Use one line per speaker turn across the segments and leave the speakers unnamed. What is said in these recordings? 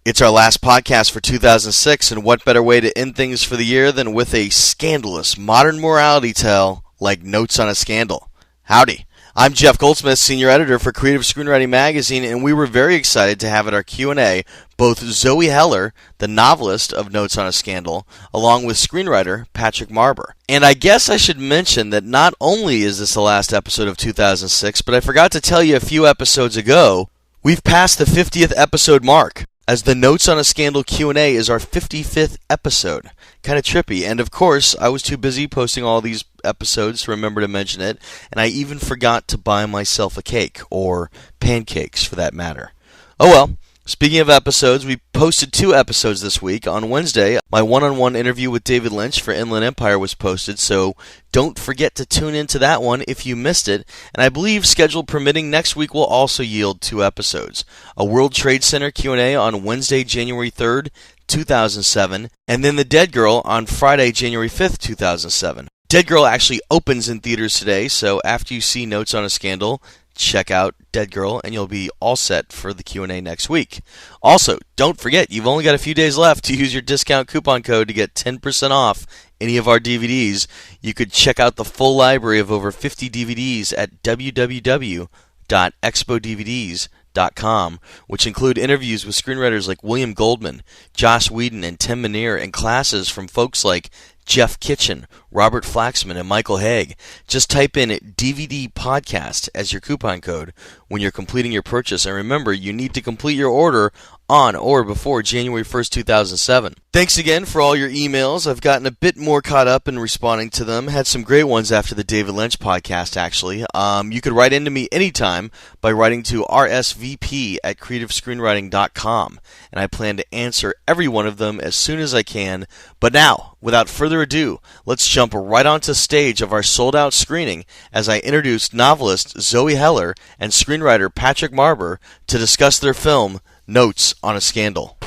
It's our last podcast for 2006, and what better way to end things for the year than with a scandalous modern morality tale like Notes on a Scandal. Howdy. I'm Jeff Goldsmith, Senior Editor for Creative Screenwriting Magazine, and we were very excited to have at our Q&A both Zoë Heller, the novelist of Notes on a Scandal, along with screenwriter Patrick Marber. And I guess I should mention that not only is this the last episode of 2006, but I forgot to tell you a few episodes ago, we've passed the 50th episode mark, as the Notes on a Scandal Q&A is our 55th episode. Kind of trippy. And of course, I was too busy posting all these episodes to remember to mention it, and I even forgot to buy myself a cake, or pancakes for that matter. Oh well. Speaking of episodes, we posted 2 episodes this week. On Wednesday, my one-on-one interview with David Lynch for Inland Empire was posted, so don't forget to tune into that one if you missed it. And I believe, schedule permitting, next week will also yield 2 episodes. A World Trade Center Q&A on Wednesday, January 3rd, 2007, and then The Dead Girl on Friday, January 5th, 2007. Dead Girl actually opens in theaters today, so after you see Notes on a Scandal, check out Dead Girl, and you'll be all set for the Q&A next week. Also, don't forget, you've only got a few days left to use your discount coupon code to get 10% off any of our DVDs. You could check out the full library of over 50 DVDs at www.expodvds.com, which include interviews with screenwriters like William Goldman, Joss Whedon, and Tim Minear, and classes from folks like Jeff Kitchen, Robert Flaxman, and Michael Haig. Just type in DVD Podcast as your coupon code when you're completing your purchase. And remember, you need to complete your order on or before January 1st, 2007. Thanks again for all your emails. I've gotten a bit more caught up in responding to them. Had some great ones after the David Lynch podcast, actually. You could write into me anytime by writing to rsvp@creativescreenwriting.com, and I plan to answer every one of them as soon as I can. But now, without further ado, let's jump right onto stage of our sold-out screening as I introduce novelist Zoë Heller and screenwriter Patrick Marber to discuss their film, Notes on a Scandal.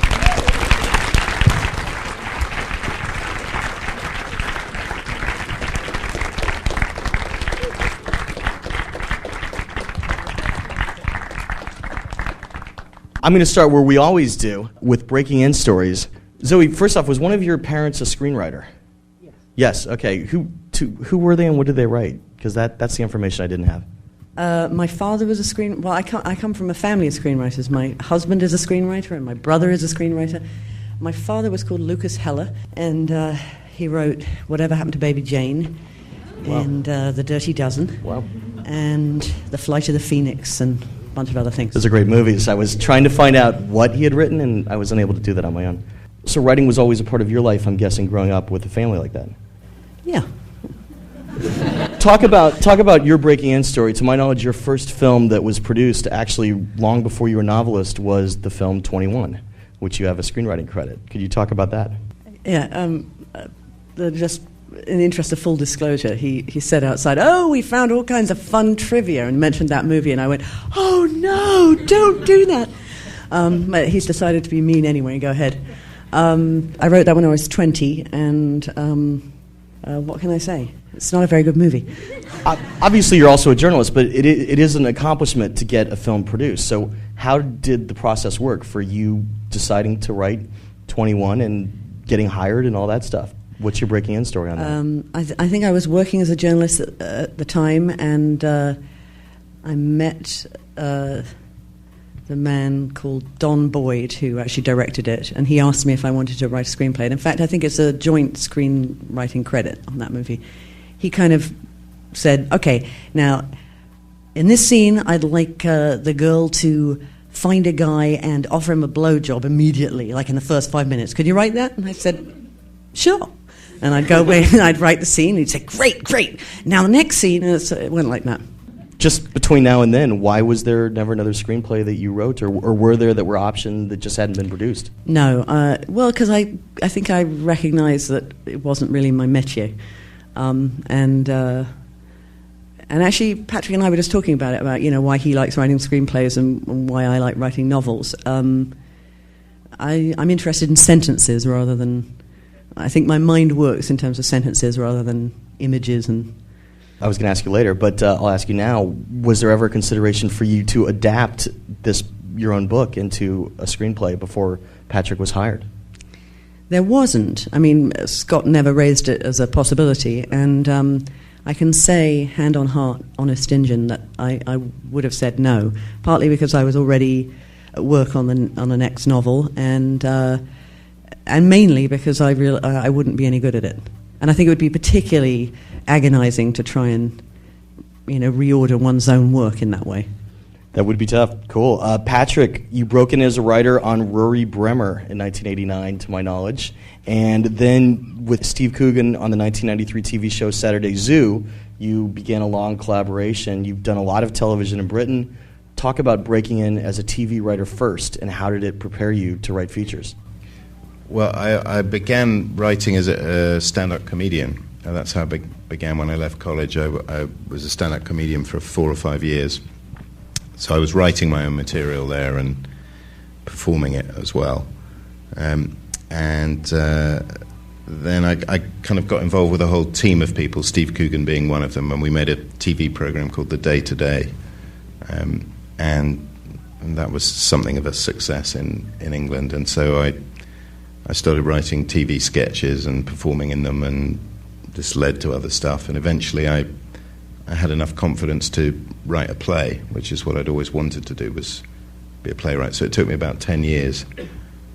I'm going to start where we always do, with breaking in stories. Zoë, first off, was one of your parents a screenwriter?
Yes.
Yes, okay. Who were they and what did they write? Because that's the information I didn't have.
My father was a screenwriter. Well, I come from a family of screenwriters. My husband is a screenwriter, and my brother is a screenwriter. My father was called Lucas Heller, and he wrote Whatever Happened to Baby Jane, wow, and The Dirty Dozen,
wow,
and The Flight of the Phoenix, and a bunch of other things.
Those are great movies. I was trying to find out what he had written, and I was unable to do that on my own. So writing was always a part of your life, I'm guessing, growing up with a family like that.
Yeah.
Talk about your breaking in story. To my knowledge, your first film that was produced, actually long before you were a novelist, was the film 21, which you have a screenwriting credit. Could you talk about that?
Yeah. Just in the interest of full disclosure, he said outside, "Oh, we found all kinds of fun trivia," and mentioned that movie, and I went, "Oh no, don't do that." But he's decided to be mean anyway. Go ahead. I wrote that when I was 20, and what can I say? It's not a very good movie.
Obviously, you're also a journalist, but it is an accomplishment to get a film produced. So how did the process work for you deciding to write 21 and getting hired and all that stuff? What's your breaking in story on that?
I think I was working as a journalist at the time, and I met the man called Don Boyd, who actually directed it, and he asked me if I wanted to write a screenplay. And in fact, I think it's a joint screenwriting credit on that movie. He kind of said, "Okay, now, in this scene, I'd like the girl to find a guy and offer him a blowjob immediately, like in the first 5 minutes. Could you write that?" And I said, "Sure." And I'd go away and I'd write the scene, and he'd say, "Great. Now the next scene," and it went like that.
Just between now and then, why was there never another screenplay that you wrote, or were there that were optioned that just hadn't been produced?
No, well, because I think I recognized that it wasn't really my métier. And actually, Patrick and I were just talking about it, about why he likes writing screenplays and why I like writing novels. I'm interested in sentences rather than. I think my mind works in terms of sentences rather than images and.
I was going to ask you later, but I'll ask you now. Was there ever a consideration for you to adapt this
your own book into a screenplay before Patrick was hired?
There wasn't. I mean, Scott never raised it as a possibility, and I can say, hand on heart, honest Injun, that I would have said no, partly because I was already at work on the next novel, and mainly because I wouldn't be any good at it. And I think it would be particularly agonizing to try and, reorder one's own work in that way.
That would be tough. Cool. Patrick, you broke in as a writer on Rory Bremer in 1989, to my knowledge. And then with Steve Coogan on the 1993 TV show Saturday Zoo, you began a long collaboration. You've done a lot of television in Britain. Talk about breaking in as a TV writer first, and how did it prepare you to write features?
Well, I began writing as a stand-up comedian. And that's how it began when I left college. I was a stand-up comedian for 4 or 5 years. So I was writing my own material there and performing it as well. Then I kind of got involved with a whole team of people, Steve Coogan being one of them, and we made a TV program called The Day to Day. And that was something of a success in England. And so I started writing TV sketches and performing in them, and this led to other stuff. And eventually I had enough confidence to write a play, which is what I'd always wanted to do, was be a playwright. So it took me about 10 years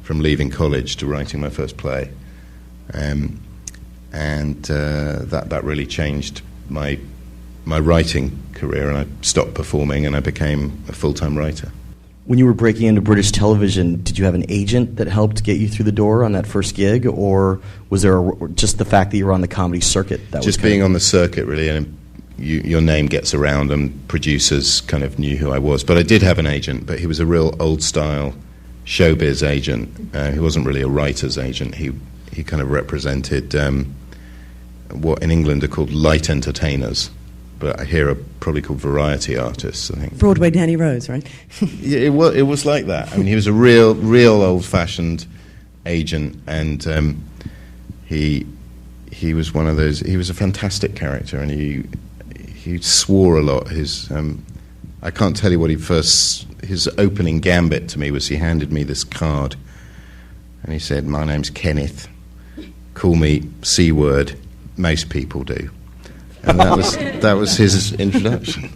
from leaving college to writing my first play. That really changed my writing career, and I stopped performing and I became a full-time writer.
When you were breaking into British television, did you have an agent that helped get you through the door on that first gig, or was there just the fact that you were on the comedy circuit? That
just being on the circuit, really, and your name gets around, and producers kind of knew who I was. But I did have an agent, but he was a real old-style showbiz agent. He wasn't really a writer's agent. He kind of represented what in England are called light entertainers, but here are probably called variety artists, I think.
Broadway Danny Rose, right?
Yeah, it was like that. I mean, he was a real old-fashioned agent, and he was one of those. He was a fantastic character, and he swore a lot. I can't tell you what his opening gambit to me was. He handed me this card, and he said, "My name's Kenneth. Call me C-word. Most people do." And that was his introduction.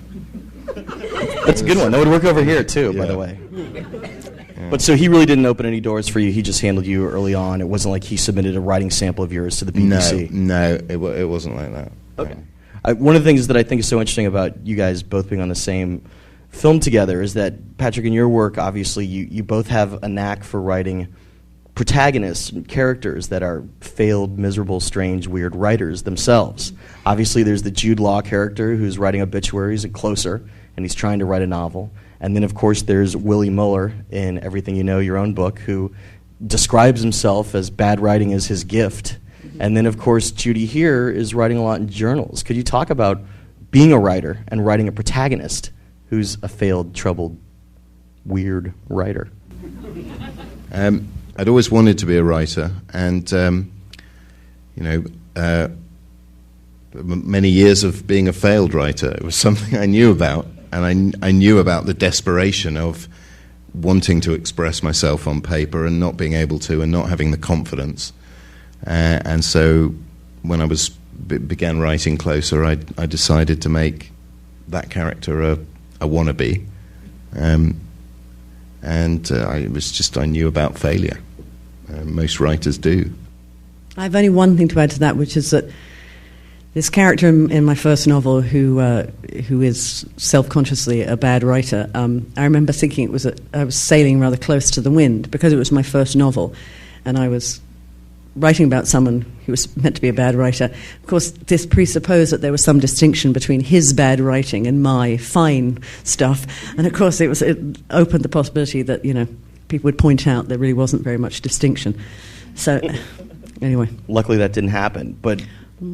That's a good one. That would work over here too, by the way. Yeah. But so he really didn't open any doors for you. He just handled you early on. It wasn't like he submitted a writing sample of yours to the BBC.
No, it wasn't like that.
Okay. One of the things that I think is so interesting about you guys both being on the same film together is that, Patrick, in your work, obviously, you both have a knack for writing protagonists and characters that are failed, miserable, strange, weird writers themselves. Obviously, there's the Jude Law character who's writing obituaries and Closer, and he's trying to write a novel. And then, of course, there's Willie Muller in Everything You Know, your own book, who describes himself as bad writing is his gift. And then, of course, Judy here is writing a lot in journals. Could you talk about being a writer and writing a protagonist who's a failed, troubled, weird writer?
I'd always wanted to be a writer, and many years of being a failed writer, it was something I knew about, and I knew about the desperation of wanting to express myself on paper and not being able to, and not having the confidence. And so when I began writing Closer, I decided to make that character a wannabe, and I knew about failure. Most writers do.
I've only one thing to add to that, which is that this character in my first novel, who is self-consciously a bad writer, I remember thinking I was sailing rather close to the wind because it was my first novel, and I was writing about someone who was meant to be a bad writer. Of course, this presupposed that there was some distinction between his bad writing and my fine stuff, and of course it opened the possibility that people would point out there really wasn't very much distinction. So, anyway.
Luckily that didn't happen,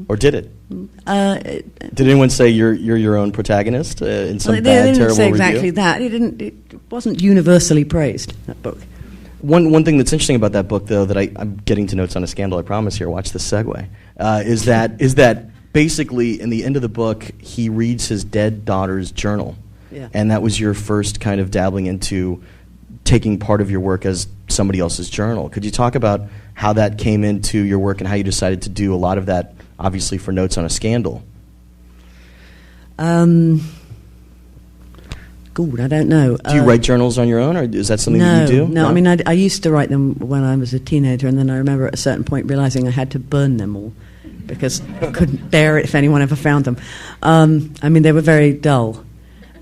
or did it? Did anyone say you're your own protagonist in some bad, terrible review?
They didn't say exactly that. It wasn't universally praised, that book.
One thing that's interesting about that book, though, that I'm getting to Notes on a Scandal, I promise here, watch this segue, is that basically in the end of the book, he reads his dead daughter's journal. Yeah. And that was your first kind of dabbling into taking part of your work as somebody else's journal. Could you talk about how that came into your work and how you decided to do a lot of that, obviously, for Notes on a Scandal?
Good, I don't know.
Do you write journals on your own, or is that something that you do?
No, I mean, I used to write them when I was a teenager, and then I remember at a certain point realizing I had to burn them all because I couldn't bear it if anyone ever found them. I mean, they were very dull.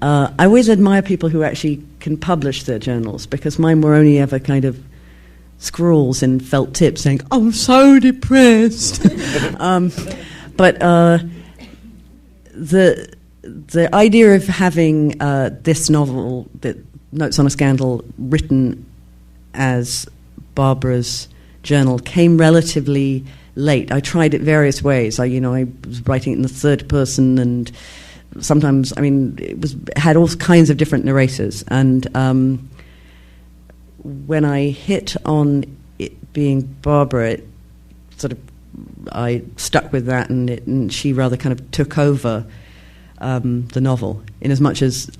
I always admire people who actually can publish their journals, because mine were only ever kind of scrawls in felt tip saying, "I'm so depressed." But the idea of having this novel, Notes on a Scandal, written as Barbara's journal, came relatively late. I tried it various ways. I was writing it in the third person, and sometimes, I mean, had all kinds of different narrators. And when I hit on it being Barbara, I stuck with that, and she rather kind of took over the novel, in as much as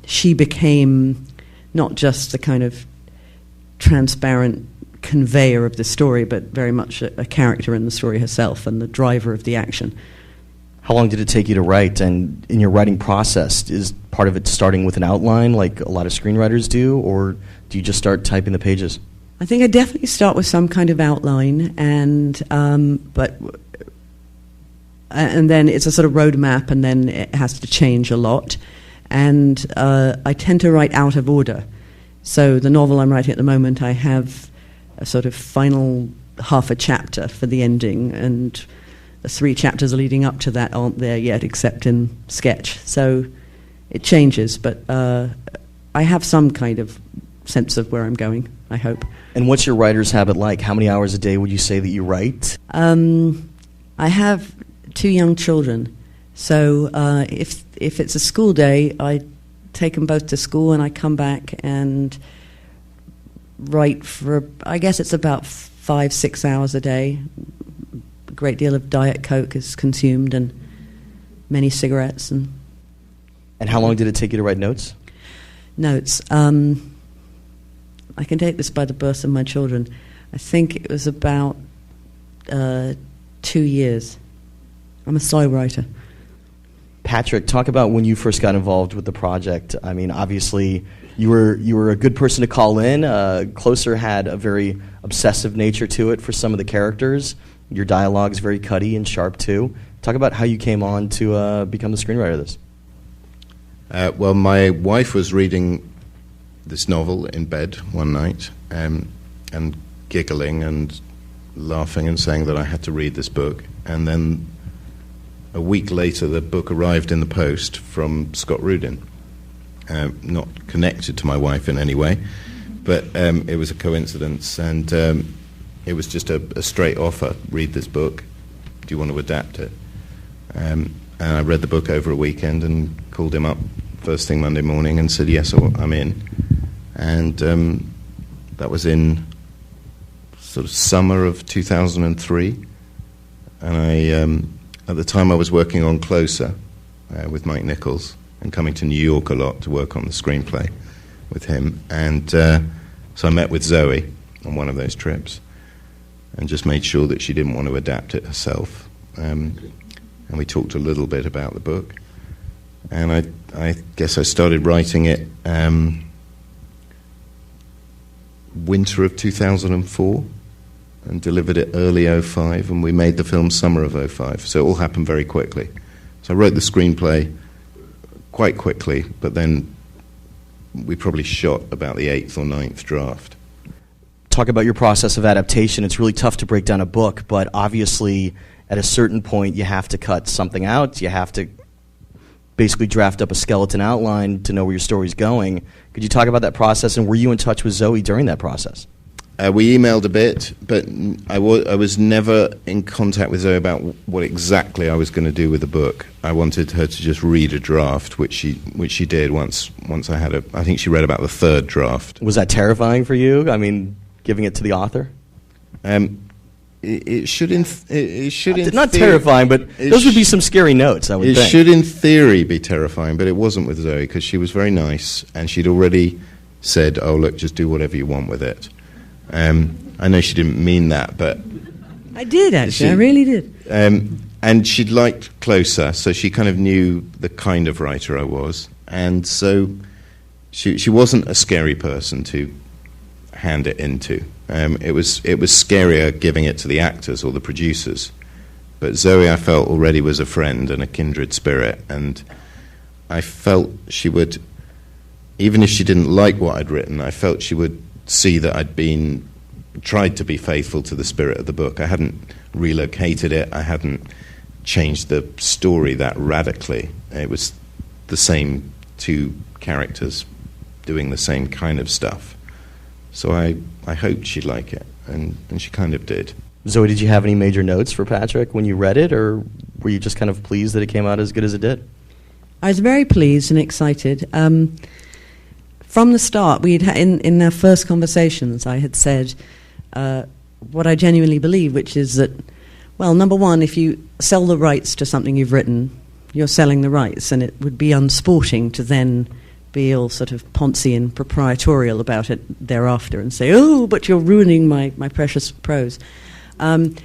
she became not just the kind of transparent conveyor of the story, but very much a character in the story herself and the driver of the action.
How long did it take you to write? And in your writing process, is part of it starting with an outline like a lot of screenwriters do, or do you just start typing the pages?
I think I definitely start with some kind of outline, and then it's a sort of roadmap, and then it has to change a lot. And I tend to write out of order. So the novel I'm writing at the moment, I have a sort of final half a chapter for the ending, and the 3 chapters leading up to that aren't there yet, except in sketch. So it changes, but I have some kind of sense of where I'm going, I hope.
And what's your writer's habit like? How many hours a day would you say that you write?
I have 2 young children, so if it's a school day, I take them both to school, and I come back and write for, I guess it's about 5-6 hours a day. A great deal of Diet Coke is consumed, and many cigarettes. And
how long did it take you to write notes?
Notes. I can take this by the birth of my children. I think it was about 2 years. I'm a slow writer.
Patrick, talk about when you first got involved with the project. I mean, obviously, you were a good person to call in. Closer had a very obsessive nature to it for some of the characters. Your dialogue's very cutty and sharp, too. Talk about how you came on to become the screenwriter of this.
Well, my wife was reading this novel in bed one night, and giggling and laughing and saying that I had to read this book. And then a week later, the book arrived in the post from Scott Rudin. Not connected to my wife in any way, but it was a coincidence, and it was just a straight offer: read this book. Do you want to adapt it? And I read the book over a weekend and called him up first thing Monday morning and said, yes, I'm in. And that was in sort of summer of 2003. And I, at the time, I was working on Closer with Mike Nichols and coming to New York a lot to work on the screenplay with him. And so I met with Zoe on one of those trips and just made sure that she didn't want to adapt it herself. And we talked a little bit about the book. And I guess I started writing it winter of 2004 and delivered it early 2005, and we made the film summer of 2005. So it all happened very quickly. So I wrote the screenplay quite quickly, but then we probably shot about the 8th or 9th draft.
Talk about your process of adaptation. It's really tough to break down a book, but obviously at a certain point you have to cut something out. You have to basically draft up a skeleton outline to know where your story's going. Could you talk about that process, and were you in touch with Zoe during that process?
We emailed a bit, but I was never in contact with Zoe about what exactly I was going to do with the book. I wanted her to just read a draft, which she did once I had I think she read about the 3rd draft.
Was that terrifying for you? I mean, giving it to the author?
It should
not terrifying, but those would be some scary notes, I would think.
It should in theory be terrifying, but it wasn't with Zoe, because she was very nice, and she'd already said, "Oh, look, just do whatever you want with it." I know she didn't mean that, but
I did, actually. I really did.
And she'd liked Closer, so she kind of knew the kind of writer I was. And so she wasn't a scary person to hand it into. It was scarier giving it to the actors or the producers. But Zoe, I felt, already was a friend and a kindred spirit, and I felt she would, even if she didn't like what I'd written, I felt she would see that I'd tried to be faithful to the spirit of the book. I hadn't relocated it. I hadn't changed the story that radically. It was the same two characters doing the same kind of stuff. So I hoped she'd like it, and she kind of did.
Zoe, did you have any major notes for Patrick when you read it, or were you just kind of pleased that it came out as good as it did?
I was very pleased and excited. From the start, in our first conversations, I had said what I genuinely believe, which is that, well, number one, if you sell the rights to something you've written, you're selling the rights, and it would be unsporting to then be all sort of poncy and proprietorial about it thereafter and say, "Oh, but you're ruining my precious prose." And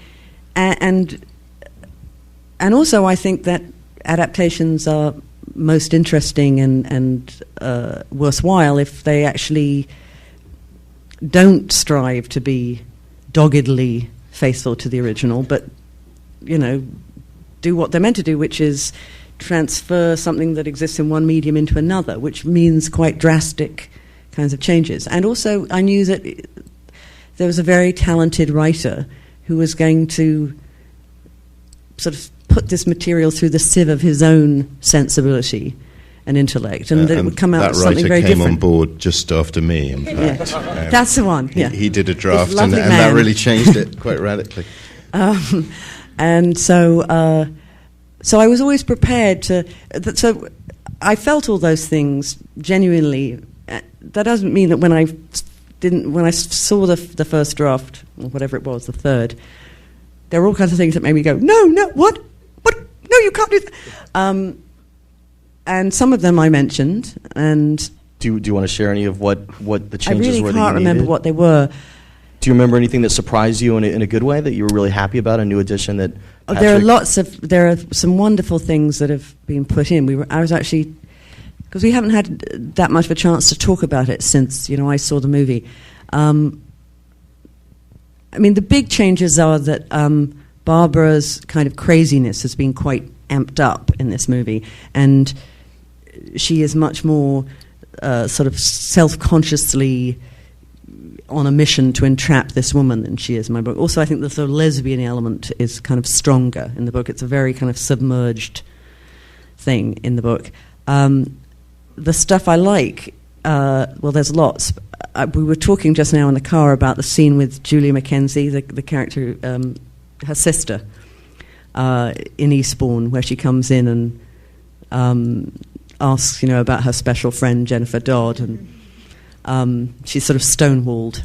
also, I think that adaptations are most interesting and worthwhile if they actually don't strive to be doggedly faithful to the original, but, you know, do what they're meant to do, which is transfer something that exists in one medium into another, which means quite drastic kinds of changes. And also, I knew that there was a very talented writer who was going to sort of put this material through the sieve of his own sensibility and intellect, and that it would come out as something very different.
That writer came on board just after me, in fact.
Yeah. That's the one, yeah.
He did a draft, and that really changed it quite radically.
And so I was always prepared to... So I felt all those things genuinely. That doesn't mean that when I saw the first draft, or whatever it was, the third, there were all kinds of things that made me go, no, what? No, you can't do that. And some of them I mentioned. And
do you want to share any of what the changes were that you needed?
I really can't remember what they were.
Do you remember anything that surprised you in a good way that you were really happy about, a new addition that Patrick...
There are some wonderful things that have been put in. I was actually... Because we haven't had that much of a chance to talk about it since, I saw the movie. The big changes are that Barbara's kind of craziness has been quite amped up in this movie, and she is much more sort of self-consciously on a mission to entrap this woman than she is in my book. Also, I think the sort of lesbian element is kind of stronger in the book. It's a very kind of submerged thing in the book. The stuff I like, there's lots. We were talking just now in the car about the scene with Julia Mackenzie, the character, her sister, in Eastbourne, where she comes in and asks, about her special friend Jennifer Dodd, and she's sort of stonewalled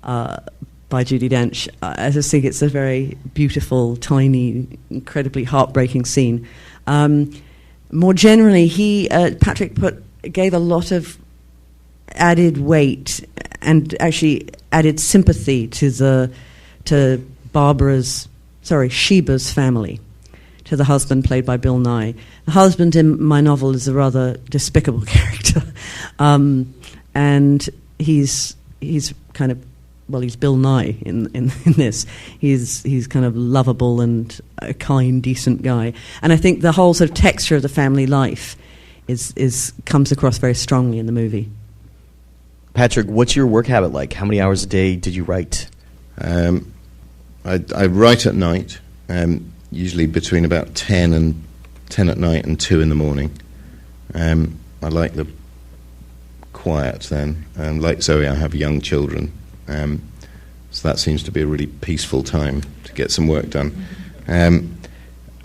by Judi Dench. I just think it's a very beautiful, tiny, incredibly heartbreaking scene. More generally, Patrick gave a lot of added weight and actually added sympathy to Sheba's family, to the husband played by Bill Nye. The husband in my novel is a rather despicable character, and he's kind of, he's Bill Nye in this. He's kind of lovable and a kind, decent guy. And I think the whole sort of texture of the family life comes across very strongly in the movie.
Patrick, what's your work habit like? How many hours a day did you write?
I write at night, usually between about 10 at night and 2 in the morning. I like the quiet then. Like Zoe, I have young children. So that seems to be a really peaceful time to get some work done. And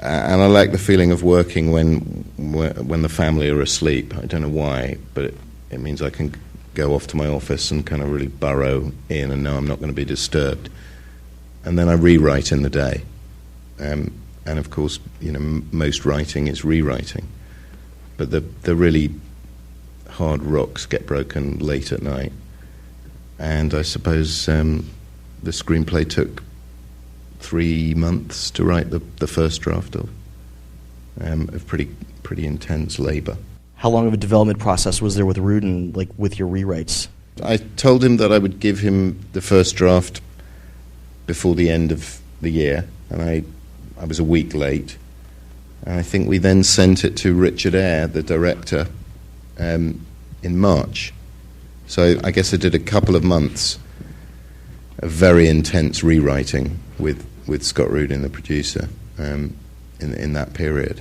I like the feeling of working when the family are asleep. I don't know why, but it means I can go off to my office and kind of really burrow in and know I'm not going to be disturbed. And then I rewrite in the day. And of course, most writing is rewriting. But the really hard rocks get broken late at night. And I suppose the screenplay took 3 months to write the first draft of pretty intense labour.
How long of a development process was there with Rudin, like with your rewrites?
I told him that I would give him the first draft before the end of the year, and I was a week late. And I think we then sent it to Richard Eyre, the director, in March. So I guess I did a couple of months of very intense rewriting with Scott Rudin, the producer, in that period.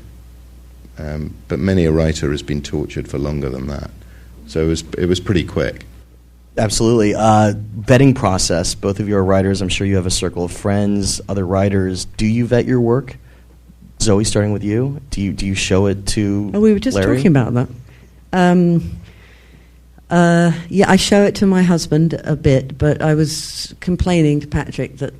But many a writer has been tortured for longer than that. So it was pretty quick.
Absolutely. Vetting process. Both of you are writers. I'm sure you have a circle of friends, other writers. Do you vet your work? Zoe, starting with you. Do you show it to
We were just
Larry?
talking about that. Yeah, I show it to my husband a bit, but I was complaining to Patrick that,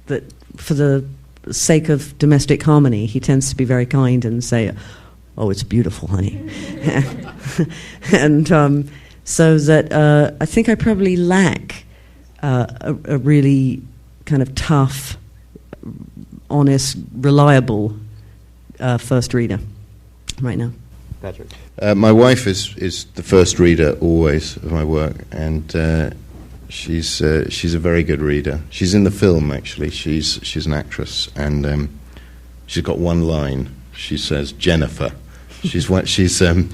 that for the sake of domestic harmony, he tends to be very kind and say, "Oh, it's beautiful, honey." And so that I think I probably lack a really kind of tough, honest, reliable first reader right now.
Patrick.
My wife is the first reader always of my work, and she's a very good reader. She's in the film, actually. She's an actress, and she's got one line. She says Jennifer. She's in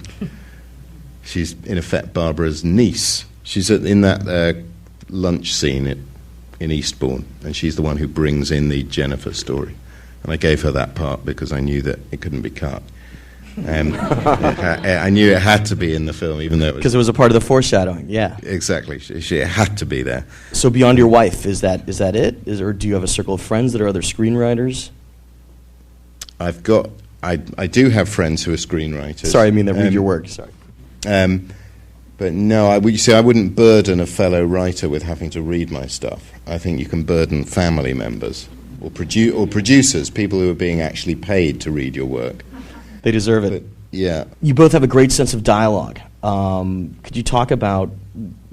effect Barbara's niece. She's in that lunch scene in Eastbourne, and she's the one who brings in the Jennifer story. And I gave her that part because I knew that it couldn't be cut. I knew it had to be in the film, even though
Because it was a part of the foreshadowing, yeah.
Exactly. It had to be there.
So beyond your wife, is that it? Or do you have a circle of friends that are other screenwriters?
I do have friends who are screenwriters.
Sorry, I mean that read your work. Sorry.
But no, I wouldn't burden a fellow writer with having to read my stuff. I think you can burden family members or producers, people who are being actually paid to read your work.
They deserve it.
But, yeah.
You both have a great sense of dialogue. Could you talk about,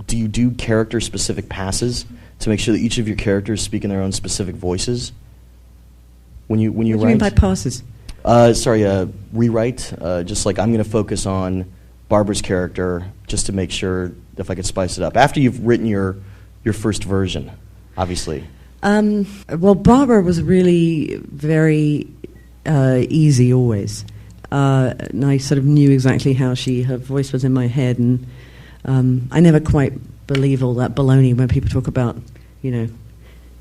do you do character-specific passes to make sure that each of your characters speak in their own specific voices when you
What do
write?
you mean by passes?
Rewrite. Just like I'm going to focus on Barbara's character just to make sure if I could spice it up. After you've written your first version, obviously.
Well, Barbara was really very easy always. And I sort of knew exactly how her voice was in my head, and I never quite believe all that baloney when people talk about,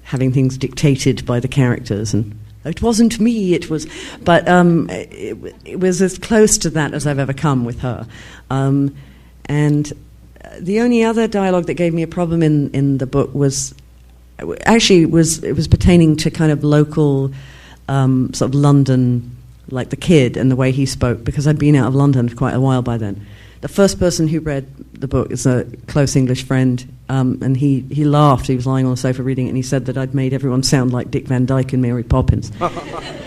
having things dictated by the characters, and it wasn't me, it was... But it was as close to that as I've ever come with her. And the only other dialogue that gave me a problem in the book was pertaining to kind of local sort of London, like the kid and the way he spoke, because I'd been out of London for quite a while by then. The first person who read the book is a close English friend, and he laughed. He was lying on the sofa reading it, and he said that I'd made everyone sound like Dick Van Dyke and Mary Poppins.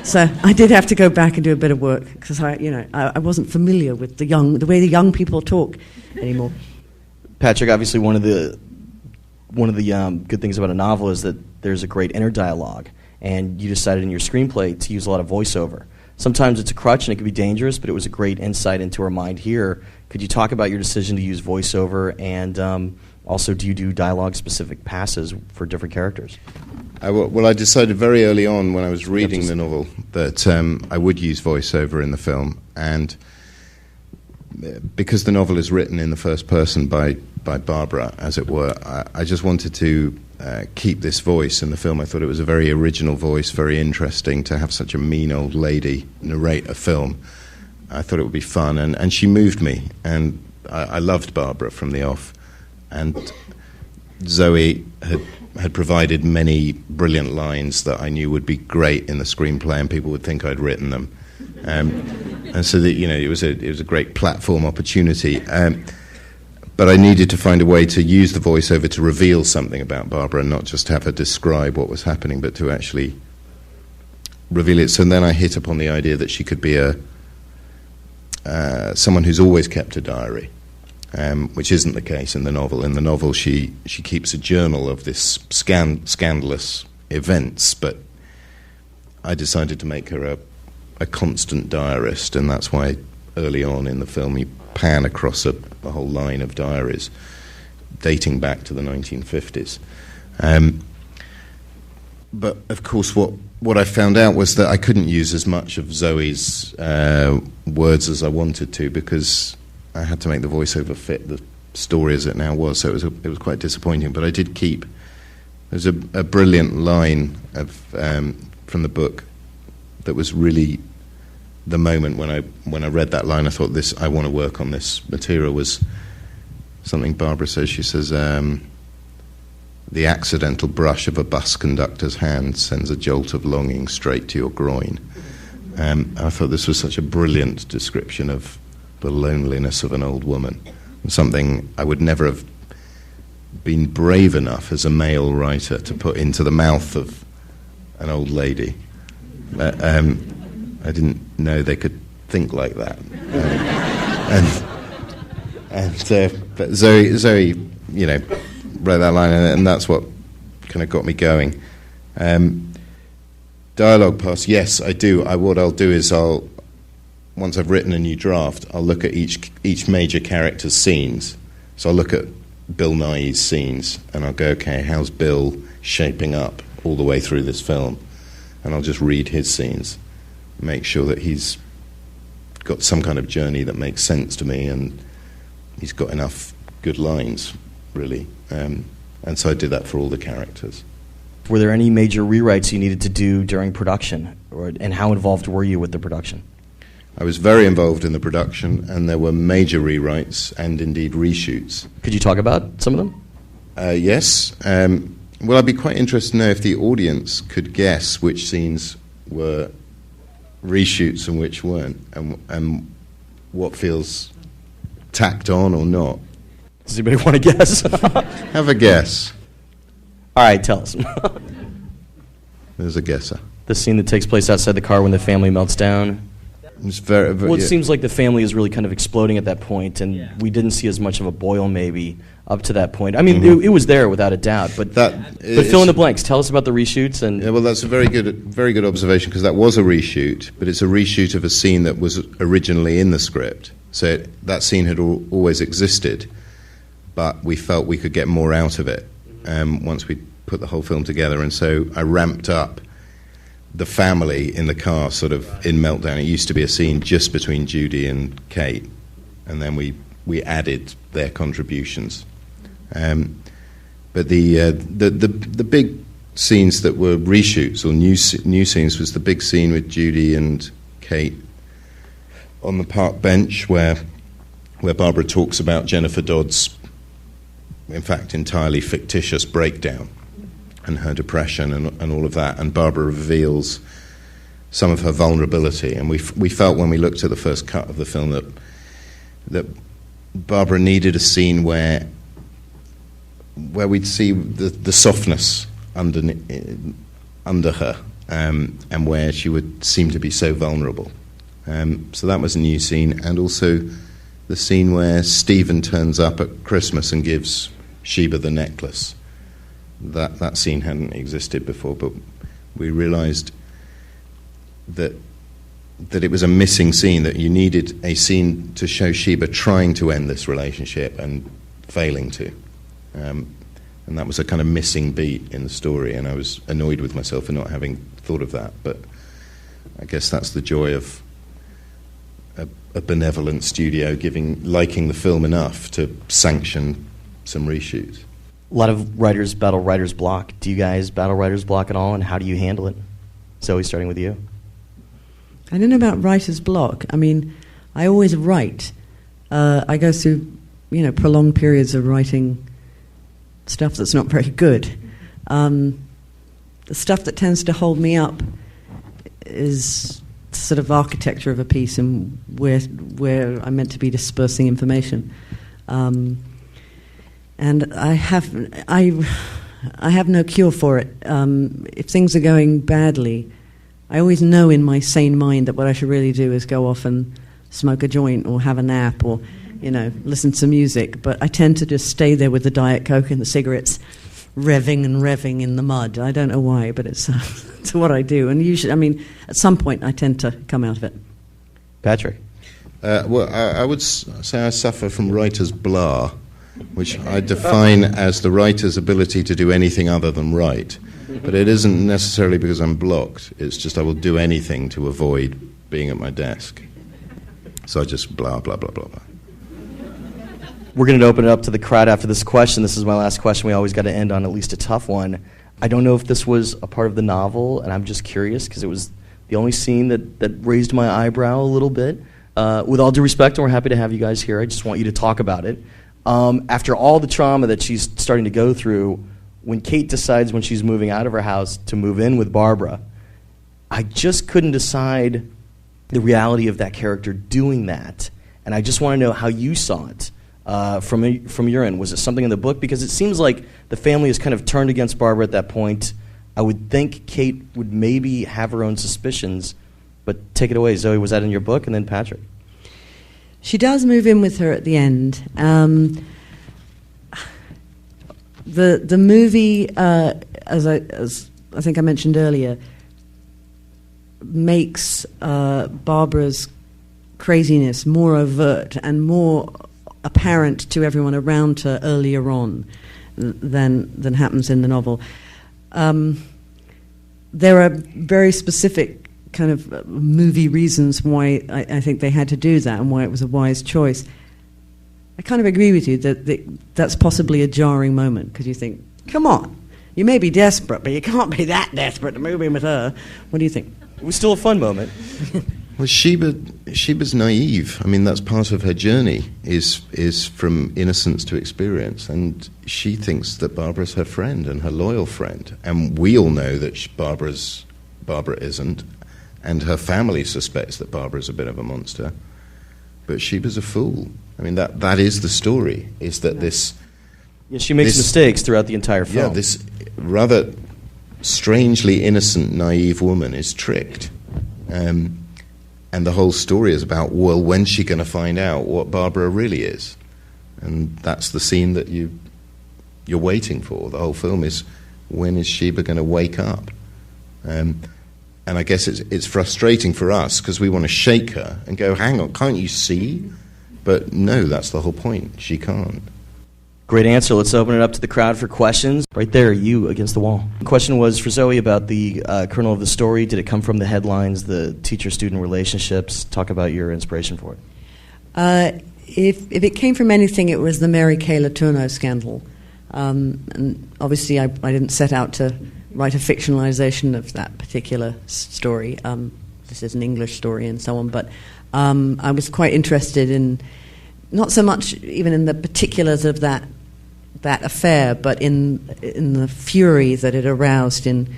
So I did have to go back and do a bit of work, because I wasn't familiar with the way the young people talk anymore.
Patrick, obviously one of the good things about a novel is that there's a great inner dialogue, and you decided in your screenplay to use a lot of voiceover. Sometimes it's a crutch and it can be dangerous, but it was a great insight into our mind here. Could you talk about your decision to use voiceover, and also do you do dialogue-specific passes for different characters?
I decided very early on when I was reading the novel that I would use voiceover in the film, and because the novel is written in the first person by Barbara, as it were, I just wanted to keep this voice in the film. I thought it was a very original voice, very interesting to have such a mean old lady narrate a film. I thought it would be fun, and she moved me, and I loved Barbara from the off. And Zoe had provided many brilliant lines that I knew would be great in the screenplay, and people would think I'd written them. And so that it was a great platform opportunity. But I needed to find a way to use the voiceover to reveal something about Barbara, and not just have her describe what was happening, but to actually reveal it. So then I hit upon the idea that she could be a someone who's always kept a diary, which isn't the case in the novel. In the novel, she keeps a journal of this scandalous events, but I decided to make her a constant diarist, and that's why early on in the film you pan across a whole line of diaries dating back to the 1950s. But of course what I found out was that I couldn't use as much of Zoe's words as I wanted to, because I had to make the voiceover fit the story as it now was, so it was quite disappointing. But I did keep... There's a brilliant line of from the book that was really the moment when I read that line. I thought, I want to work on this material. Was something Barbara says. She says, "The accidental brush of a bus conductor's hand sends a jolt of longing straight to your groin." I thought this was such a brilliant description of the loneliness of an old woman, and something I would never have been brave enough as a male writer to put into the mouth of an old lady. I didn't know they could think like that. But Zoe, wrote that line, and that's what kind of got me going. Dialogue pass, yes, I do. What I'll do is once I've written a new draft, I'll look at each major character's scenes. So I'll look at Bill Nighy's scenes, and I'll go, okay, how's Bill shaping up all the way through this film? And I'll just read his scenes, make sure that he's got some kind of journey that makes sense to me, and he's got enough good lines, really. And so I did that for all the characters.
Were there any major rewrites you needed to do during production, and how involved were you with the production?
I was very involved in the production, and there were major rewrites and indeed reshoots.
Could you talk about some of them?
Yes. Well, I'd be quite interested to know if the audience could guess which scenes were reshoots and which weren't, and what feels tacked on or not.
Does anybody want to guess?
Have a guess.
All right, tell us.
There's a guesser.
The scene that takes place outside the car when the family melts down.
It's very,
well, it seems like the family is really kind of exploding at that point, and we didn't see as much of a boil maybe up to that point. I mean, it was there without a doubt, but fill in the blanks. Tell us about the reshoots. And
yeah, well, that's a very good observation, because that was a reshoot, but it's a reshoot of a scene that was originally in the script. So that scene had always existed, but we felt we could get more out of it once we put the whole film together, and so I ramped up the family in the car sort of in Meltdown. It used to be a scene just between Judy and Kate, and then we added their contributions. But the big scenes that were reshoots or new scenes was the big scene with Judy and Kate on the park bench where Barbara talks about Jennifer Dodd's, in fact, entirely fictitious breakdown and her depression and all of that, and Barbara reveals some of her vulnerability. And we felt when we looked at the first cut of the film that Barbara needed a scene where we'd see the softness under her, and where she would seem to be so vulnerable. So that was a new scene, and also the scene where Stephen turns up at Christmas and gives Sheba the necklace. That scene hadn't existed before, but we realized that it was a missing scene, that you needed a scene to show Sheba trying to end this relationship and failing to. And that was a kind of missing beat in the story, and I was annoyed with myself for not having thought of that. But I guess that's the joy of a benevolent studio liking the film enough to sanction some reshoots.
A lot of writers battle writer's block. Do you guys battle writer's block at all, and how do you handle it? Zoe, starting with you.
I don't know about writer's block. I mean, I always write. I go through, prolonged periods of writing stuff that's not very good. The stuff that tends to hold me up is sort of architecture of a piece and where I'm meant to be dispersing information. And I have no cure for it. If things are going badly, I always know in my sane mind that what I should really do is go off and smoke a joint or have a nap or, listen to music. But I tend to just stay there with the Diet Coke and the cigarettes, revving and revving in the mud. I don't know why, but it's what I do. And usually, at some point, I tend to come out of it.
Patrick?
Well, I would say I suffer from writer's blah, which I define as the writer's ability to do anything other than write. But it isn't necessarily because I'm blocked. It's just I will do anything to avoid being at my desk. So I just blah, blah, blah, blah, blah.
We're going to open it up to the crowd after this question. This is my last question. We always got to end on at least a tough one. I don't know if this was a part of the novel, and I'm just curious because it was the only scene that raised my eyebrow a little bit. With all due respect, and we're happy to have you guys here, I just want you to talk about it. After all the trauma that she's starting to go through, when Kate decides when she's moving out of her house to move in with Barbara, I just couldn't decide the reality of that character doing that. And I just want to know how you saw it from your end. Was it something in the book? Because it seems like the family is kind of turned against Barbara at that point. I would think Kate would maybe have her own suspicions, but take it away. Zoe, was that in your book? And then Patrick.
She does move in with her at the end. The movie, as I think I mentioned earlier, makes Barbara's craziness more overt and more apparent to everyone around her earlier on than happens in the novel. There are very specific kind of movie reasons why I think they had to do that and why it was a wise choice. I kind of agree with you that that's possibly a jarring moment because you think, come on, you may be desperate, but you can't be that desperate to move in with her. What do you think?
It was still a fun moment.
Well, Sheba's naive. I mean, that's part of her journey, is from innocence to experience. And she thinks that Barbara's her friend and her loyal friend. And we all know that Barbara isn't. And her family suspects that Barbara's a bit of a monster. But Sheba's a fool. I mean, that is the story, is that this...
Yeah, she makes mistakes throughout the entire film.
Yeah, this rather strangely innocent, naive woman is tricked. And the whole story is about, well, when's she going to find out what Barbara really is? And that's the scene that you're waiting for. The whole film is, when is Sheba going to wake up? And I guess it's frustrating for us because we want to shake her and go, hang on, can't you see? But no, that's the whole point. She can't.
Great answer. Let's open it up to the crowd for questions. Right there, you against the wall. The question was for Zoe about the kernel of the story. Did it come from the headlines, the teacher-student relationships? Talk about your inspiration for it.
If it came from anything, it was the Mary Kay Letourneau scandal. And obviously I didn't set out to write a fictionalization of that particular story. This is an English story and so on. But I was quite interested in, not so much even in the particulars of that affair, but in the fury that it aroused in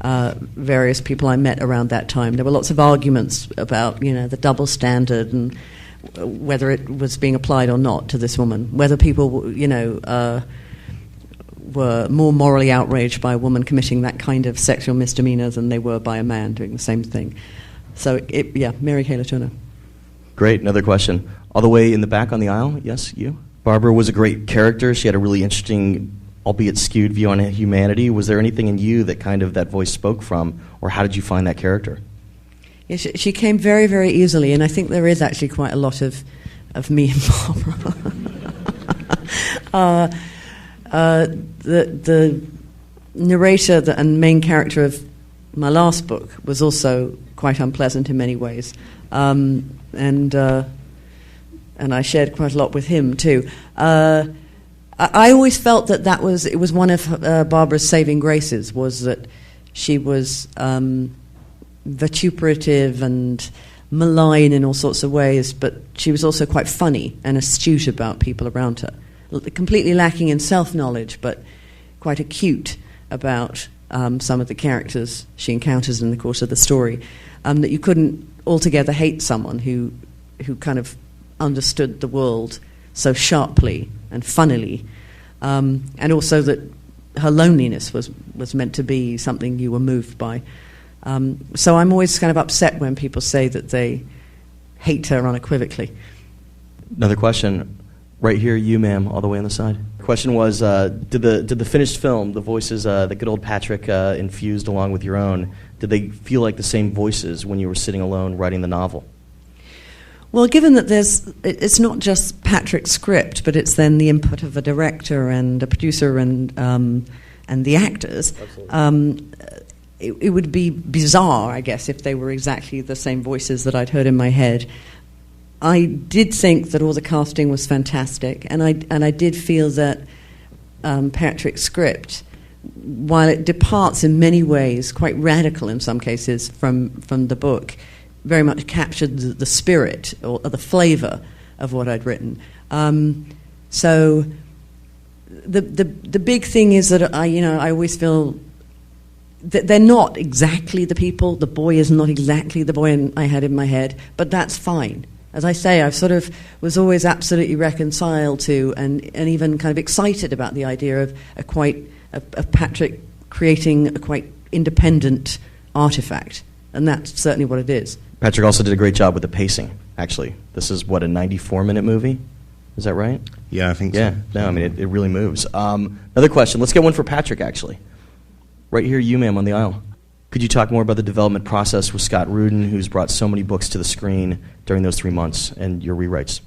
various people I met around that time. There were lots of arguments about, the double standard and whether it was being applied or not to this woman, whether people, were more morally outraged by a woman committing that kind of sexual misdemeanor than they were by a man doing the same thing. So, Mary Kay Letourneau.
Great. Another question. All the way in the back on the aisle. Yes, you. Barbara was a great character. She had a really interesting, albeit skewed, view on humanity. Was there anything in you that kind of that voice spoke from, or how did you find that character?
Yeah, she came very, very easily, and I think there is actually quite a lot of me and Barbara. The narrator and main character of my last book was also quite unpleasant in many ways, and I shared quite a lot with him too. I always felt that it was one of Barbara's saving graces, was that she was vituperative and malign in all sorts of ways, but she was also quite funny and astute about people around her. Completely lacking in self-knowledge, but quite acute about some of the characters she encounters in the course of the story. That you couldn't altogether hate someone who kind of understood the world so sharply and funnily, and also that her loneliness was meant to be something you were moved by. So I'm always kind of upset when people say that they hate her unequivocally.
Another question, right here, you, ma'am, all the way on the side. The question was, did the finished film, the voices that good old Patrick infused along with your own, did they feel like the same voices when you were sitting alone writing the novel?
Well, given that it's not just Patrick's script, but it's then the input of a director and a producer and the actors, it would be bizarre, I guess, if they were exactly the same voices that I'd heard in my head. I did think that all the casting was fantastic, and I did feel that Patrick's script, while it departs in many ways, quite radical in some cases from the book, very much captured the spirit or the flavour of what I'd written. So the big thing is that I always feel that they're not exactly the people. The boy is not exactly the boy I had in my head, but that's fine. As I say, I sort of was always absolutely reconciled to and even kind of excited about the idea of Patrick creating a quite independent artifact, and that's certainly what it is.
Patrick also did a great job with the pacing, actually. This is, what, a 94-minute movie? Is that right?
Yeah, I think so.
Yeah, no, I mean, it really moves. Another question. Let's get one for Patrick, actually. Right here, you, ma'am, on the aisle. Could you talk more about the development process with Scott Rudin, who's brought so many books to the screen during those 3 months, and your rewrites?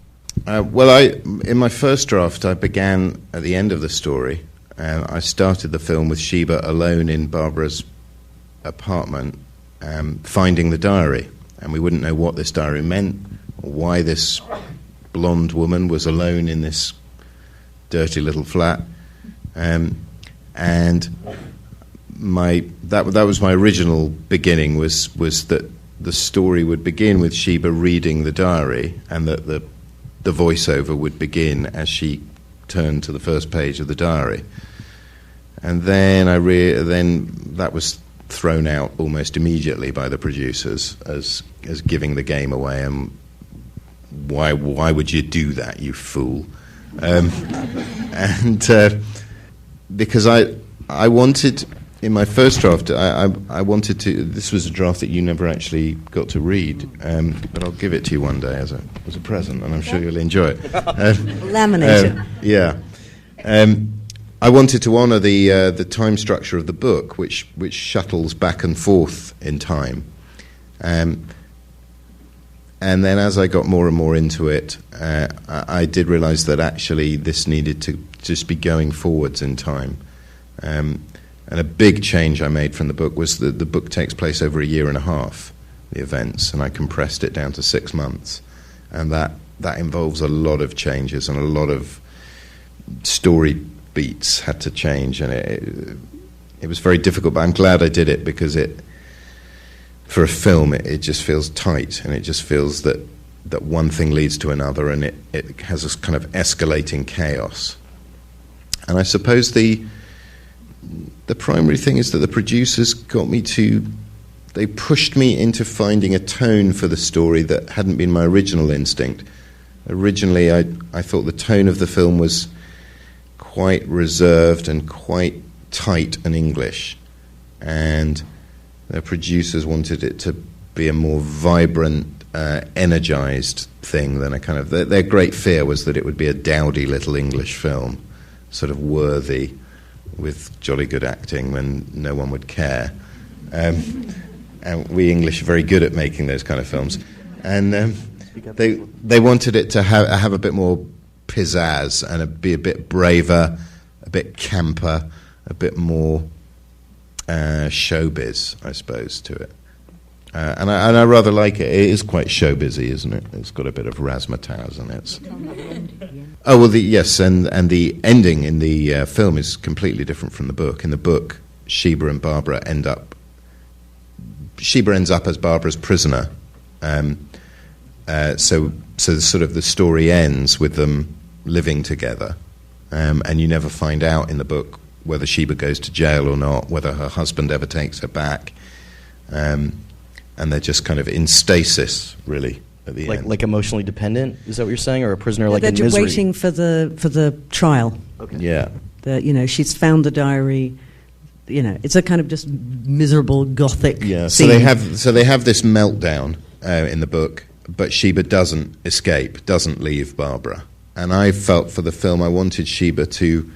In my first draft, I began at the end of the story. I started the film with Sheba alone in Barbara's apartment, finding the diary. And we wouldn't know what this diary meant, or why this blonde woman was alone in this dirty little flat. And that was my original beginning, was that the story would begin with Sheba reading the diary, and that the voiceover would begin as she turned to the first page of the diary. And then then that was thrown out almost immediately by the producers as giving the game away, and why would you do that, you fool? Because I wanted, in my first draft, I wanted to. This was a draft that you never actually got to read, but I'll give it to you one day as a present, and I'm sure you'll enjoy it.
Laminate it.
Yeah. I wanted to honour the time structure of the book, which shuttles back and forth in time, and then as I got more and more into it, I did realise that actually this needed to just be going forwards in time. And a big change I made from the book was that the book takes place over a year and a half, the events, and I compressed it down to 6 months, and that involves a lot of changes, and a lot of story beats had to change, and it was very difficult, but I'm glad I did it, because for a film it just feels tight, and it just feels that one thing leads to another, and it has this kind of escalating chaos. And I suppose the primary thing is that the producers they pushed me into finding a tone for the story that hadn't been my original instinct. Originally I thought the tone of the film was quite reserved and quite tight and English, and the producers wanted it to be a more vibrant, energized thing than a kind of... Their great fear was that it would be a dowdy little English film, sort of worthy, with jolly good acting when no one would care. And we English are very good at making those kind of films. And they wanted it to have a bit more pizzazz and be a bit braver, a bit camper, a bit more showbiz, I suppose, to it. And I rather like it. It is quite showbizy, isn't it? It's got a bit of razzmatazz in it. Oh well, yes, and the ending in the film is completely different from the book. In the book, Sheba and Barbara ends up as Barbara's prisoner. So sort of the story ends with them living together, and you never find out in the book whether Sheba goes to jail or not, whether her husband ever takes her back, and they're just kind of in stasis, really, at the end.
Like emotionally dependent? Is that what you're saying, or a prisoner like in
misery? They're
misery?
waiting for the trial.
Okay. Yeah.
She's found the diary. It's a kind of just miserable gothic.
Yeah.
scene.
So they have this meltdown in the book, but Sheba doesn't escape, doesn't leave Barbara. And I felt for the film I wanted Sheba to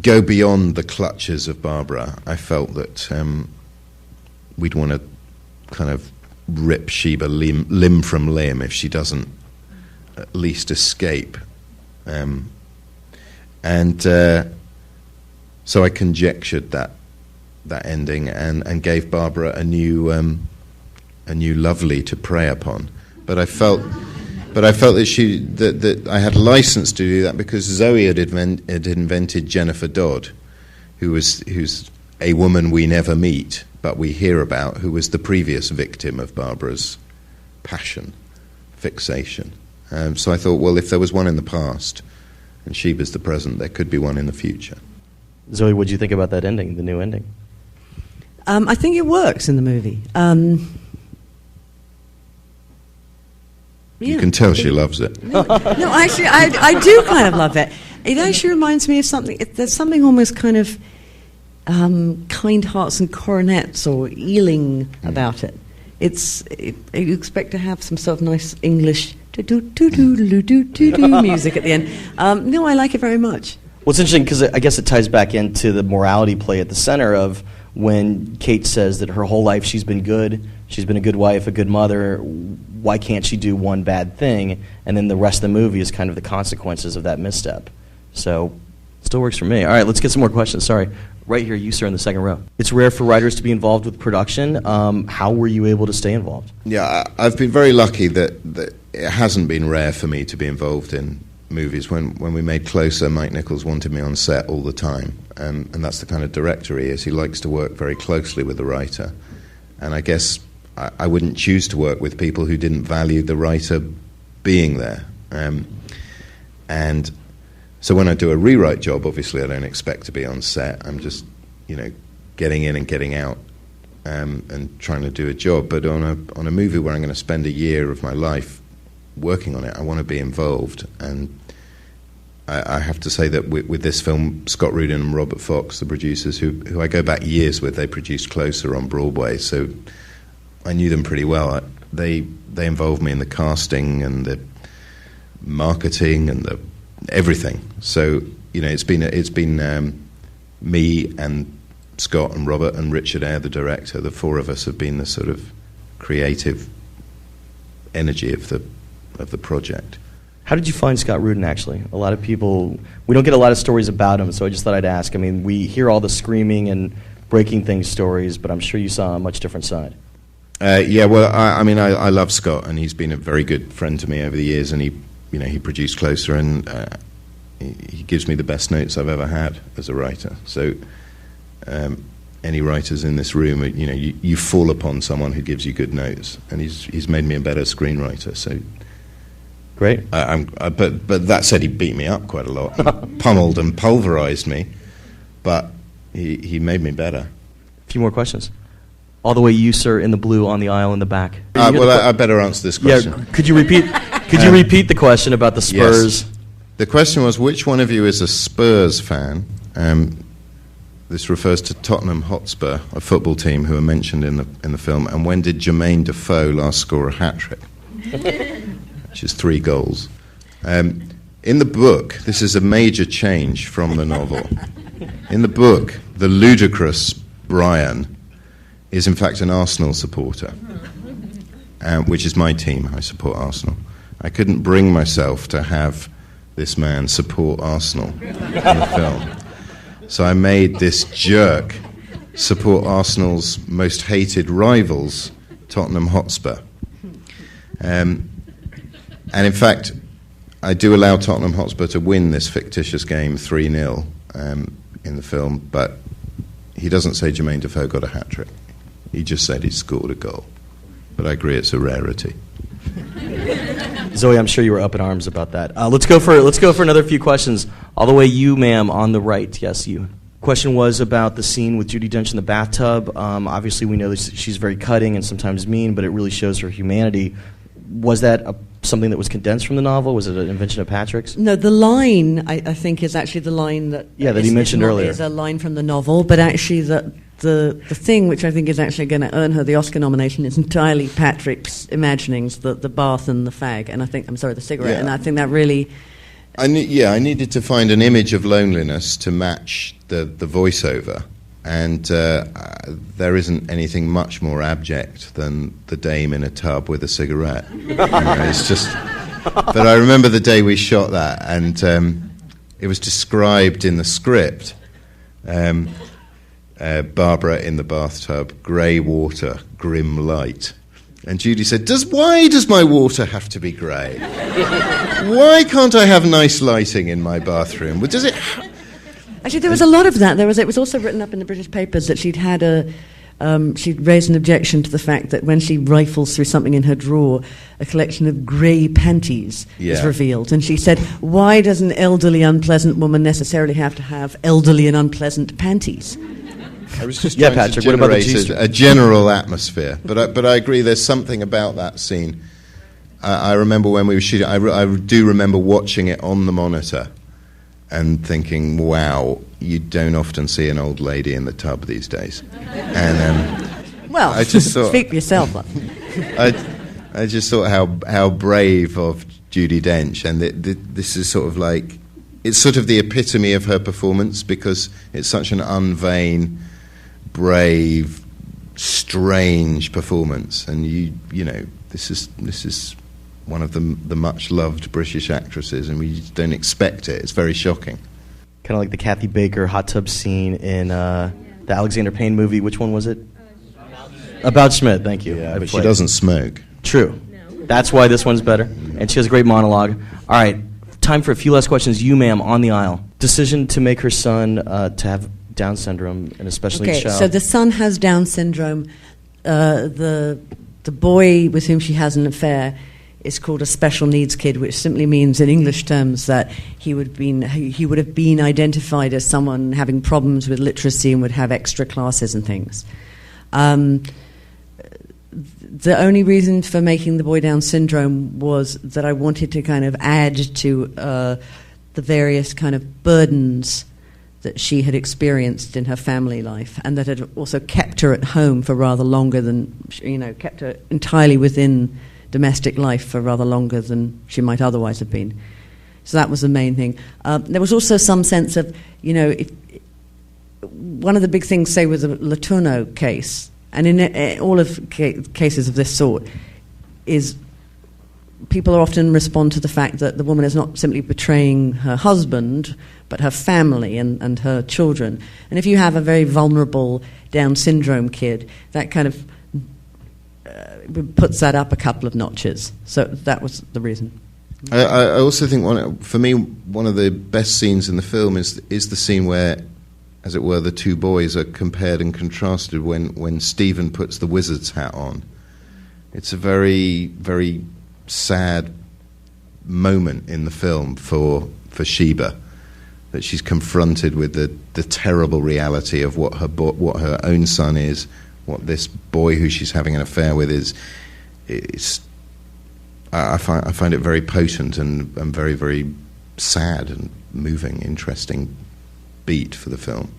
go beyond the clutches of Barbara. I felt that we'd want to kind of rip Sheba limb from limb if she doesn't at least escape. So I conjectured that ending and gave Barbara a new lovely to prey upon. But I felt that I had license to do that because Zoe had invented Jennifer Dodd, who's a woman we never meet but we hear about, who was the previous victim of Barbara's passion, fixation. So I thought, well, if there was one in the past and Sheba's the present, there could be one in the future.
Zoe, what did you think about that ending, the new ending?
I think it works in the movie.
You can tell she loves it.
No, actually, I do kind of love it. It actually reminds me of something. There's something almost kind of kind hearts and coronets or Ealing about it. You expect to have some sort of nice English music at the end. No, I like it very much.
Well, it's interesting because I guess it ties back into the morality play at the center of when Kate says that her whole life she's been good, she's been a good wife, a good mother, why can't she do one bad thing? And then the rest of the movie is kind of the consequences of that misstep. So, still works for me. All right, let's get some more questions. Sorry. Right here, you, sir, in the second row. It's rare for writers to be involved with production. How were you able to stay involved?
Yeah, I've been very lucky that it hasn't been rare for me to be involved in movies. When we made Closer, Mike Nichols wanted me on set all the time, and that's the kind of director he is. He likes to work very closely with the writer, and I guess I wouldn't choose to work with people who didn't value the writer being there. And so when I do a rewrite job, obviously I don't expect to be on set. I'm just, getting in and getting out and trying to do a job. But on a movie where I'm going to spend a year of my life working on it, I want to be involved. And I have to say that with this film, Scott Rudin and Robert Fox, the producers, who I go back years with, they produced Closer on Broadway, so I knew them pretty well. They involved me in the casting and the marketing and the everything. So it's been me and Scott and Robert and Richard Eyre, the director. The four of us have been the sort of creative energy of the project.
How did you find Scott Rudin, actually? A lot of people, we don't get a lot of stories about him, so I just thought I'd ask. I mean, we hear all the screaming and breaking things stories, but I'm sure you saw a much different side.
Yeah, well, I love Scott, and he's been a very good friend to me over the years, and he produced Closer, and he gives me the best notes I've ever had as a writer. So any writers in this room, you fall upon someone who gives you good notes, and he's made me a better screenwriter. So
great.
But that said, he beat me up quite a lot, and pummeled and pulverized me, but he made me better.
A few more questions. All the way, you, sir, in the blue on the aisle in the back.
I better answer this question.
Yeah, could you repeat the question about the Spurs?
Yes. The question was, which one of you is a Spurs fan? This refers to Tottenham Hotspur, a football team who are mentioned in the film. And when did Jermaine Defoe last score a hat-trick? Which is 3 goals. In the book, this is a major change from the novel. In the book, the ludicrous Brian is in fact an Arsenal supporter, which is my team. I support Arsenal. I couldn't bring myself to have this man support Arsenal in the film. So I made this jerk support Arsenal's most hated rivals, Tottenham Hotspur. And in fact, I do allow Tottenham Hotspur to win this fictitious game 3-0 in the film, but he doesn't say Jermaine Defoe got a hat-trick. He just said he scored a goal. But I agree it's a rarity.
Zoe, I'm sure you were up in arms about that. Let's go for another few questions. All the way, you, ma'am, on the right. Yes, you. Question was about the scene with Judi Dench in the bathtub. Obviously, we know that she's very cutting and sometimes mean, but it really shows her humanity. Was that something that was condensed from the novel? Was it an invention of Patrick's?
No, the line, I think, is actually the line that...
Yeah, that he mentioned earlier.
...is a line from the novel, but actually the the thing which I think is actually going to earn her the Oscar nomination is entirely Patrick's imaginings, the bath and the fag, and the cigarette, and I think that really...
I needed to find an image of loneliness to match the voiceover, and there isn't anything much more abject than the dame in a tub with a cigarette. It's just... But I remember the day we shot that, and it was described in the script. Barbara in the bathtub, grey water, grim light. And Judy said, why does my water have to be grey? Why can't I have nice lighting in my bathroom? Does it...
Actually, there was a lot of that. It was also written up in the British papers that she'd raised an objection to the fact that when she rifles through something in her drawer, a collection of grey panties is revealed. And she said, why does an elderly, unpleasant woman necessarily have to have elderly and unpleasant panties?
I was just trying
Patrick,
to
what about
generate
the
a general atmosphere. But I agree, there's something about that scene. I remember when we were shooting, I do remember watching it on the monitor and thinking, wow, you don't often see an old lady in the tub these days. And
well,
I just thought,
speak for yourself.
I just thought how brave of Judi Dench, and this is sort of like, it's sort of the epitome of her performance, because it's such an unvain, brave, strange performance, and you know this is one of the much loved British actresses, and we just don't expect it. It's very shocking.
Kind of like the Kathy Baker hot tub scene in the Alexander Payne movie. Which one was it? About Schmidt. Thank you.
Yeah, but she doesn't smoke.
True. That's why this one's better, and she has a great monologue. All right, time for a few last questions. You, ma'am, on the aisle. Decision to make her son to have Down syndrome, and especially child.
So the son has Down syndrome. The boy with whom she has an affair is called a special needs kid, which simply means in English terms that he would have been identified as someone having problems with literacy and would have extra classes and things. The only reason for making the boy Down syndrome was that I wanted to kind of add to the various kind of burdens that she had experienced in her family life, and that had also kept her at home for rather longer than, kept her entirely within domestic life for rather longer than she might otherwise have been. So that was the main thing. There was also some sense of, one of the big things, say, with the Letourneau case, and in all of cases of this sort, is people often respond to the fact that the woman is not simply betraying her husband, but her family and her children. And if you have a very vulnerable Down syndrome kid, that kind of puts that up a couple of notches. So that was the reason.
I also think one of the best scenes in the film is the scene where, as it were, the two boys are compared and contrasted when Stephen puts the wizard's hat on. It's a very, very sad moment in the film for Sheba, that she's confronted with the terrible reality of what her own son is, what this boy who she's having an affair with is. I find it very potent and very, very sad and moving, interesting beat for the film.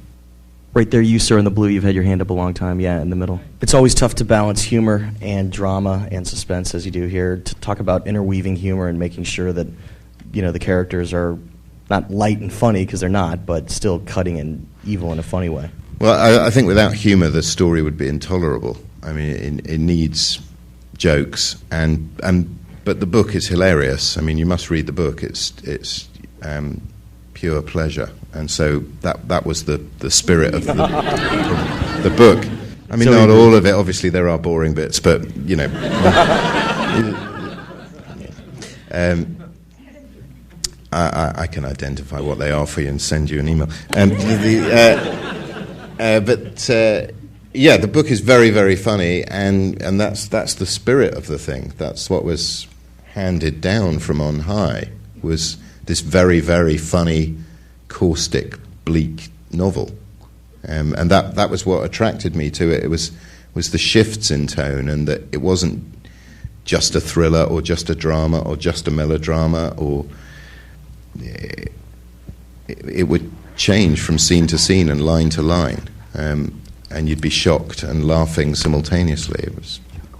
Right there, you, sir, in the blue, you've had your hand up a long time, in the middle. It's always tough to balance humor and drama and suspense, as you do here, to talk about interweaving humor and making sure that, the characters are not light and funny, because they're not, but still cutting and evil in a funny way.
Well, I think without humor, the story would be intolerable. I mean, it needs jokes, but the book is hilarious. I mean, you must read the book. It's pure pleasure, and so that was the spirit of the book. I mean, not all of it. Obviously, there are boring bits, but I can identify what they are for you and send you an email. The book is very, very funny, and that's the spirit of the thing. That's what was handed down from on high, was this very, very funny, caustic, bleak novel, and that was what attracted me to it. It was the shifts in tone, and that it wasn't just a thriller or just a drama or just a melodrama, or it would change from scene to scene and line to line, and and you'd be shocked and laughing simultaneously.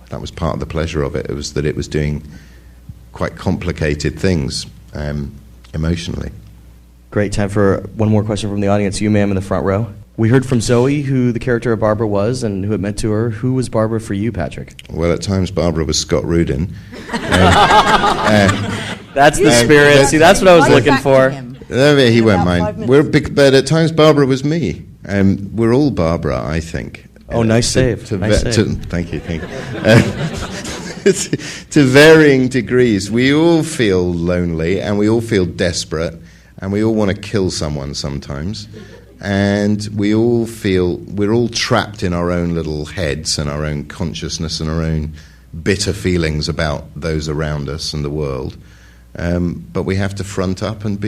That was part of the pleasure of it. It was that it was doing quite complicated things emotionally.
Great. Time for one more question from the audience. You, ma'am, in the front row. We heard from Zoe who the character of Barbara was and who it meant to her. Who was Barbara for you, Patrick?
Well, at times Barbara was Scott Rudin.
That's the spirit. See, that's what I was looking for.
He won't mind. But at times Barbara was me. We're all Barbara, I think.
Oh, nice save.
Thank you. To varying degrees. We all feel lonely, and we all feel desperate, and we all want to kill someone sometimes. And we all feel we're all trapped in our own little heads and our own consciousness and our own bitter feelings about those around us and the world. But we have to front up and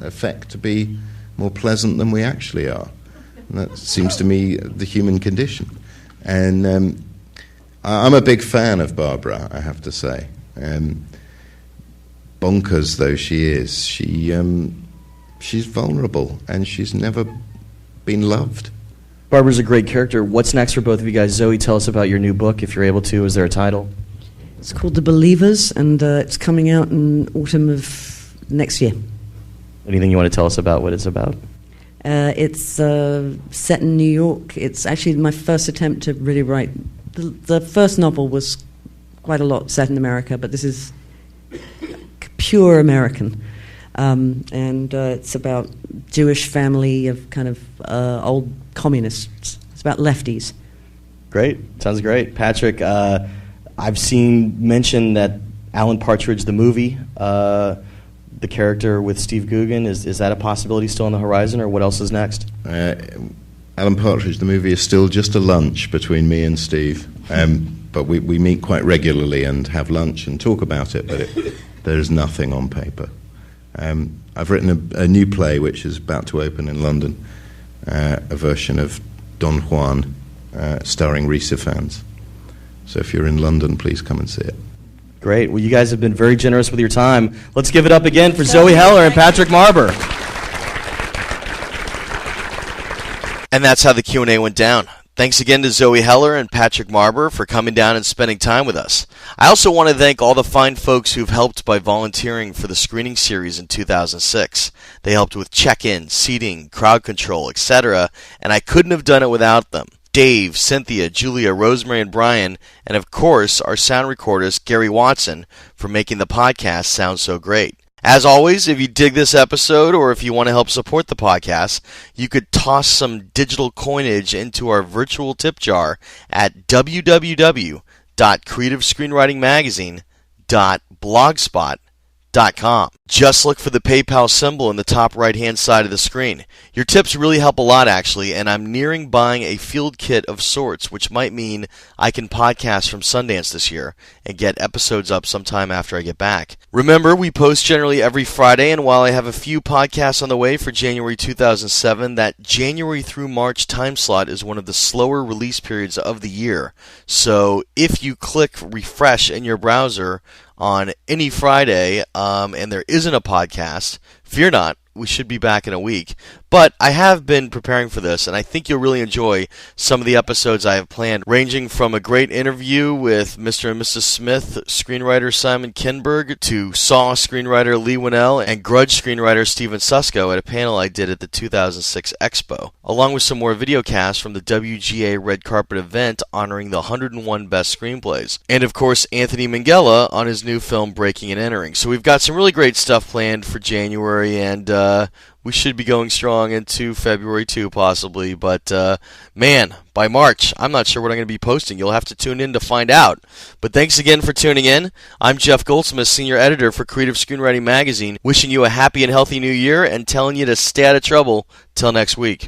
affect to be more pleasant than we actually are. And that seems to me the human condition. And I'm a big fan of Barbara, I have to say. Bonkers though she is, she's vulnerable and she's never been loved.
Barbara's a great character. What's next for both of you guys? Zoe, tell us about your new book, if you're able to. Is there a title?
It's called The Believers, and it's coming out in autumn of next year.
Anything you want to tell us about what it's about?
It's set in New York. It's actually my first attempt to really write. The first novel was quite a lot set in America, but this is pure American. And it's about Jewish family of kind of old communists. It's about lefties.
Great. Sounds great. Patrick, I've seen mention that Alan Partridge, the movie, the character with Steve Coogan, is that a possibility still on the horizon, or what else is next?
Alan Partridge, the movie, is still just a lunch between me and Steve. But we meet quite regularly and have lunch and talk about it, but there's nothing on paper. I've written a new play which is about to open in London, a version of Don Juan starring Rhys Ifans. So if you're in London, please come and see it.
Great. Well, you guys have been very generous with your time. Let's give it up again for Zoë Heller and Patrick Marber.
And that's how the Q&A went down. Thanks again to Zoë Heller and Patrick Marber for coming down and spending time with us. I also want to thank all the fine folks who've helped by volunteering for the screening series in 2006. They helped with check-in, seating, crowd control, etc., and I couldn't have done it without them. Dave, Cynthia, Julia, Rosemary, and Brian, and of course our sound recordist, Gary Watson, for making the podcast sound so great. As always, if you dig this episode or if you want to help support the podcast, you could toss some digital coinage into our virtual tip jar at www.creativescreenwritingmagazine.blogspot.com. Just look for the PayPal symbol in the top right-hand side of the screen. Your tips really help a lot, actually, and I'm nearing buying a field kit of sorts, which might mean I can podcast from Sundance this year and get episodes up sometime after I get back. Remember, we post generally every Friday, and while I have a few podcasts on the way for January 2007, that January through March time slot is one of the slower release periods of the year. So if you click refresh in your browser on any Friday, and there isn't a podcast, fear not, we should be back in a week. But I have been preparing for this, and I think you'll really enjoy some of the episodes I have planned, ranging from a great interview with Mr. and Mrs. Smith screenwriter Simon Kinberg to Saw screenwriter Lee Winnell and Grudge screenwriter Steven Susko at a panel I did at the 2006 Expo, along with some more video casts from the WGA Red Carpet event honoring the 101 best screenplays. And of course, Anthony Minghella on his new film Breaking and Entering. So we've got some really great stuff planned for January, and we should be going strong into February too, possibly. But man, by March, I'm not sure what I'm going to be posting. You'll have to tune in to find out. But thanks again for tuning in. I'm Jeff Goldsmith, Senior Editor for Creative Screenwriting Magazine, wishing you a happy and healthy new year and telling you to stay out of trouble till next week.